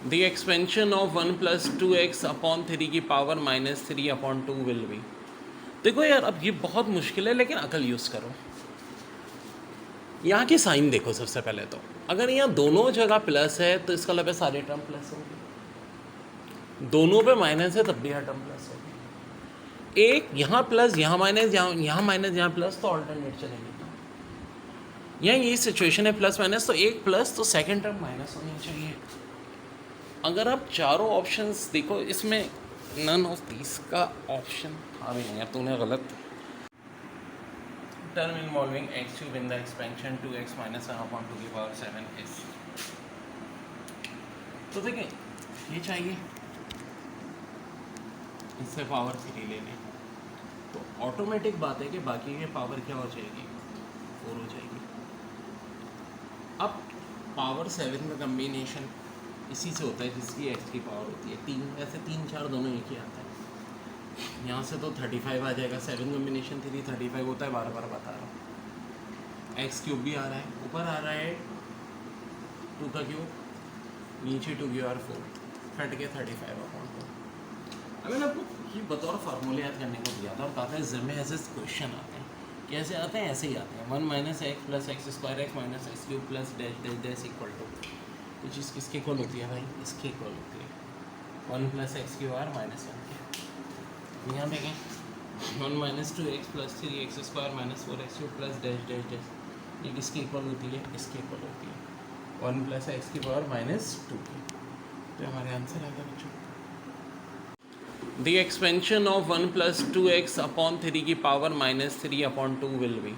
The expansion of 1 plus 2x upon 3 की power minus 3 upon 2 will be. देखो यार, अब ये बहुत मुश्किल है, लेकिन अकल यूज़ करो। यहाँ की साइन देखो सबसे पहले तो। अगर यहाँ दोनों जगह प्लस है तो इसका मतलब है सारे टर्म प्लस होंगे। दोनों पे माइनस है तब भी हर टर्म प्लस होगी। एक यहाँ प्लस, यहाँ माइनस, यहाँ माइनस, यहाँ प्लस, तो ऑल्टरनेट चलेगी। यहाँ ये सिचुएशन है प्लस माइनस, तो एक प्लस तो सेकेंड टर्म माइनस होनी चाहिए। अगर आप चारों ऑप्शंस देखो, इसमें नन ऑफ दिस का ऑप्शन था भी नहीं यार, तूने गलत। Term involving x cube in the expansion 2x minus 1/2 की पावर 7 इज। तो देखिए, ये चाहिए, इससे पावर 3 ले लें, तो ऑटोमेटिक बात है कि बाकी की पावर क्या हो जाएगी, 4 हो जाएगी। अब पावर 7 का कम्बिनेशन इसी से होता है जिसकी x की पावर होती है 3। ऐसे 3 4 दोनों एक ही आता है। यहाँ से तो 35 आ जाएगा। 7 कम्बिनेशन 3 35 होता है, बार बार बता रहा हूँ। एक्स क्यूब भी आ रहा है, ऊपर आ रहा है 2 का क्यूब, नीचे 2 की और 4, कट के 35/4। अब मैंने आपको ये बतौर फार्मूले याद करने को दिया था और कहा था जिम में ऐसे क्वेश्चन आते हैं। कैसे आते हैं? ऐसे ही आते हैं। 1 minus x plus x square x minus x cube plus dash dash dash equal to, तो चीज़ किसके इक्वल होती है भाई? इसके इक्वल होती है 1 plus x Q R minus 1 के। यहाँ देखें 1 minus 2x plus 3x square minus 4x cube plus dash dash dash, ये किसकी इक्वल होती है? इसके इक्वल होती है 1 प्लस एक्स की पावर माइनस 2 की। तो हमारे आंसर आ गया बच्चों। The expansion of 1 plus 2x upon 3 की power minus 3 upon 2 will be.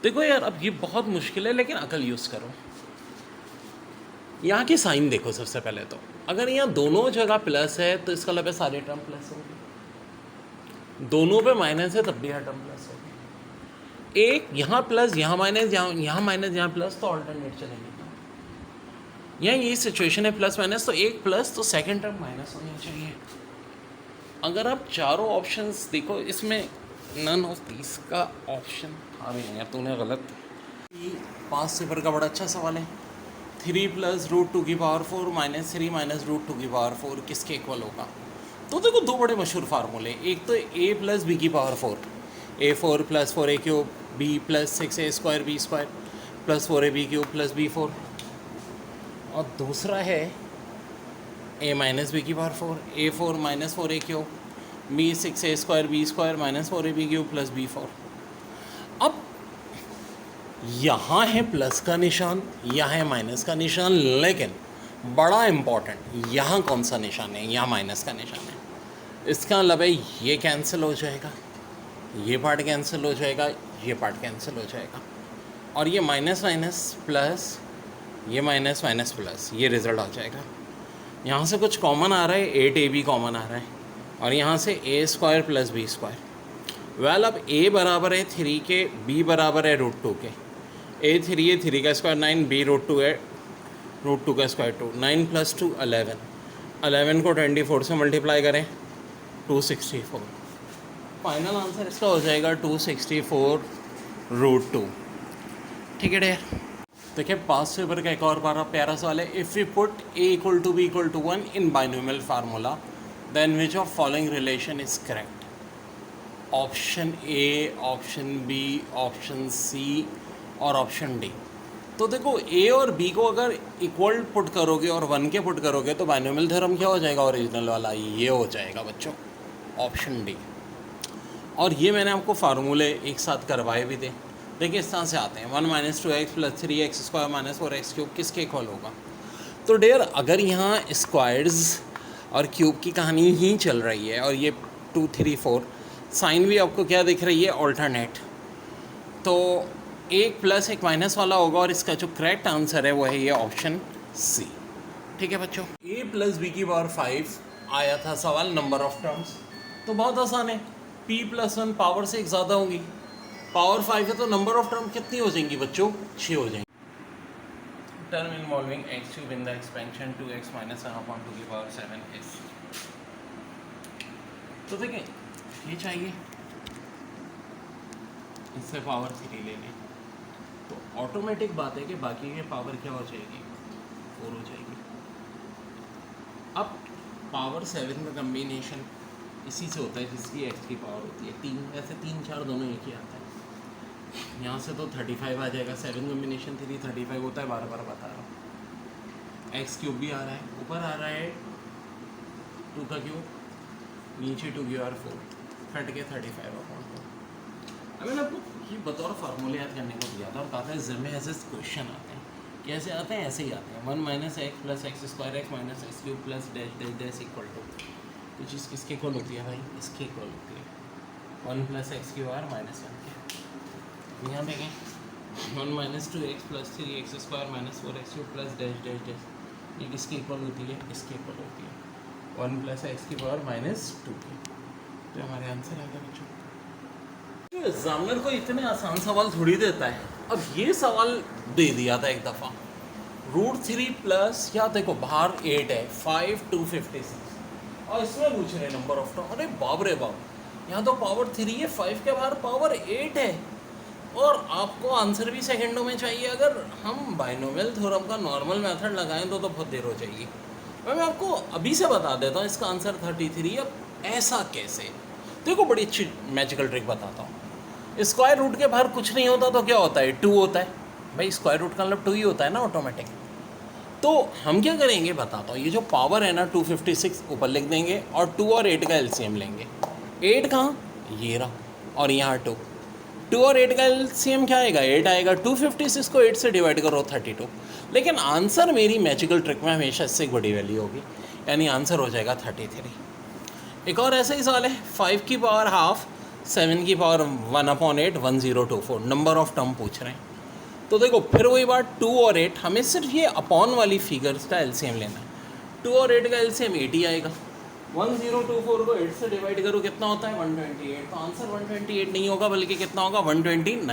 देखो यार, अब ये बहुत मुश्किल है, लेकिन अकल यूज़ करो। यहाँ की साइन देखो सबसे पहले तो। अगर यहाँ दोनों जगह प्लस है तो इसका मतलब है सारे टर्म प्लस होंगे। दोनों पे माइनस है तब भी हर टर्म प्लस होगी। एक यहाँ प्लस, यहाँ माइनस, यहाँ माइनस, यहाँ प्लस, तो ऑल्टरनेट चलेगी। यहाँ ये सिचुएशन है प्लस माइनस, तो एक प्लस तो सेकेंड टर्म माइनस होनी चाहिए। अगर आप चारों ऑप्शंस देखो, इसमें नन ऑफ दिस का ऑप्शन था भी नहीं यार, तूने गलत। 5 सिफर का बड़ा अच्छा सवाल है। 3 प्लस रूट 2 की पावर 4 माइनस 3 माइनस रूट 2 की पावर 4 किसके इक्वल होगा? तो देखो, दो बड़े मशहूर फार्मूले, एक तो a प्लस बी की power 4, a4 plus 4a cube, b plus 6a square b square plus 4ab cube plus b4, और दूसरा है a माइनस बी की power 4, a4 minus 4a cube, b 6a square b square minus 4ab cube plus b4। अब यहाँ है plus का निशान, यहाँ है माइनस का निशान, लेकिन बड़ा इम्पॉर्टेंट यहाँ कौन सा निशान है? यहाँ माइनस का निशान है। इसका मतलब है ये कैंसिल हो जाएगा, ये पार्ट कैंसिल हो जाएगा, ये पार्ट कैंसिल हो जाएगा, और ये माइनस माइनस प्लस, ये माइनस माइनस प्लस, ये रिजल्ट आ जाएगा। यहाँ से कुछ कॉमन आ रहा है, 8ab कॉमन आ रहा है, और यहाँ से a square plus b square. Well, अब a बराबर है 3 के, b बराबर है रूट 2 के। a 3 है, 3 का स्क्वायर 9, b रूट 2 है, रूट 2 का स्क्वायर 2, 9 प्लस 2 11, 11 को 24 से मल्टीप्लाई करें 264। फाइनल आंसर इसका हो जाएगा 264 रूट 2। ठीक है डेयर। देखिए, 5 से ऊपर का एक और बार प्यारा सवाल है। If we put a equal to b equal to 1 in binomial formula, then which of following relation is correct? Option A, option B, option C और ऑप्शन डी। तो देखो, ए और बी को अगर इक्वल पुट करोगे और 1 के पुट करोगे तो बाइनोमियल थ्योरम क्या हो जाएगा? ओरिजिनल वाला ये हो जाएगा बच्चों, ऑप्शन डी। और ये मैंने आपको फार्मूले एक साथ करवाए भी थे। देखिए, इस तरह से आते हैं 1 minus 2x plus 3x square minus 4x cube किसके इक्वल होगा? तो डेयर, अगर यहाँ स्क्वायर्स और क्यूब की कहानी ही चल रही है और ये 2 3 4 साइन भी आपको क्या दिख रही है? ऑल्टरनेट। तो एक प्लस एक माइनस वाला होगा, और इसका जो करेक्ट आंसर है वो है ये ऑप्शन सी। ठीक है बच्चों। a प्लस बी की पावर 5 आया था सवाल, नंबर ऑफ टर्म्स। तो बहुत आसान है, p प्लस 1 पावर से एक ज़्यादा होगी, पावर 5 है तो नंबर ऑफ टर्म कितनी हो जाएंगी बच्चों? 6 हो जाएंगी। Term involving x cube in the expansion 2x minus 1/2 की पावर 7 इज। तो देखिए, ये चाहिए, इससे पावर 3 ले लें, तो ऑटोमेटिक बात है कि बाकी की पावर क्या हो जाएगी? 4 हो जाएगी। अब पावर 7 का कम्बिनेशन इसी से होता है जिसकी x की पावर होती है 3, ऐसे 3 4 दोनों एक ही आता है। यहाँ से तो 35 आ जाएगा, 7 कम्बिनेशन 3 35 होता है, बार बार बता रहा हूँ। एक्स क्यूब भी आ रहा है, ऊपर आ रहा है 2 का क्यूब, नीचे 2 की और 4, कट के 35/4। अब मैंने आपको ये बतौर फार्मूले याद करने को दिया था और कहा था जिम में ऐसे क्वेश्चन आते हैं। कैसे आते हैं? ऐसे ही आते हैं। 1 - x + x² x - x³ plus dash dash dash equal to, तो चीज़ किसके इक्वल होती है भाई? इसके इक्वल होती है 1 + x³ - 1 के। यहाँ देखें 1 - 2x + 3x² - 4x³ plus dash dash dash, ये किसकी इक्वल होती है? इसके इक्वल होती है 1 + x³ - 2 के। तो हमारे आंसर आ गया बच्चों। एग्जामिनर को इतने आसान सवाल थोड़ी देता है। अब ये सवाल दे दिया था एक दफ़ा, √3 प्लस, या देखो बाहर 8 है 5 256 और इसमें पूछ रहे नंबर ऑफ टर्म। अरे बाप रे बाप, यहाँ तो पावर 3 है, 5 के बाहर पावर 8 है और आपको आंसर भी सेकंडों में चाहिए। अगर हम बाइनोमियल थ्योरम का नॉर्मल मेथड लगाएं तो बहुत देर हो जाएगी। मैं आपको अभी से बता देता हूँ इसका आंसर 33। अब ऐसा कैसे? देखो बड़ी अच्छी मैजिकल ट्रिक बताता हूँ। स्क्वायर रूट के बाहर कुछ नहीं होता तो क्या होता है? 2 होता है भाई। स्क्वायर रूट का मतलब 2 ही होता है ना ऑटोमेटिक। तो हम क्या करेंगे बताता हूँ। ये जो पावर है ना 256 ऊपर लिख देंगे और 2 और 8 का एलसीएम लेंगे। 8 कहाँ? ये रहा, और यहाँ 2 और 8 का एलसीएम क्या आएगा? 8 आएगा। 256 को 8 से डिवाइड करो 32। लेकिन आंसर मेरी मैजिकल ट्रिक में हमेशा इससे एक बड़ी वैल्यू होगी, यानी आंसर हो जाएगा 33। एक और ऐसा ही सवाल है, 5 की पावर हाफ 7 की पावर 1/8 1024 नंबर ऑफ टर्म पूछ रहे हैं। तो देखो फिर वही बात, 2 और 8, हमें सिर्फ ये अपॉन वाली फिगर्स का एलसीएम लेना है। 2 और 8 का एलसीएम 8 ही आएगा। 1024 को 8 से डिवाइड करो कितना होता है? 128। तो आंसर 128 नहीं होगा बल्कि कितना होगा? 129।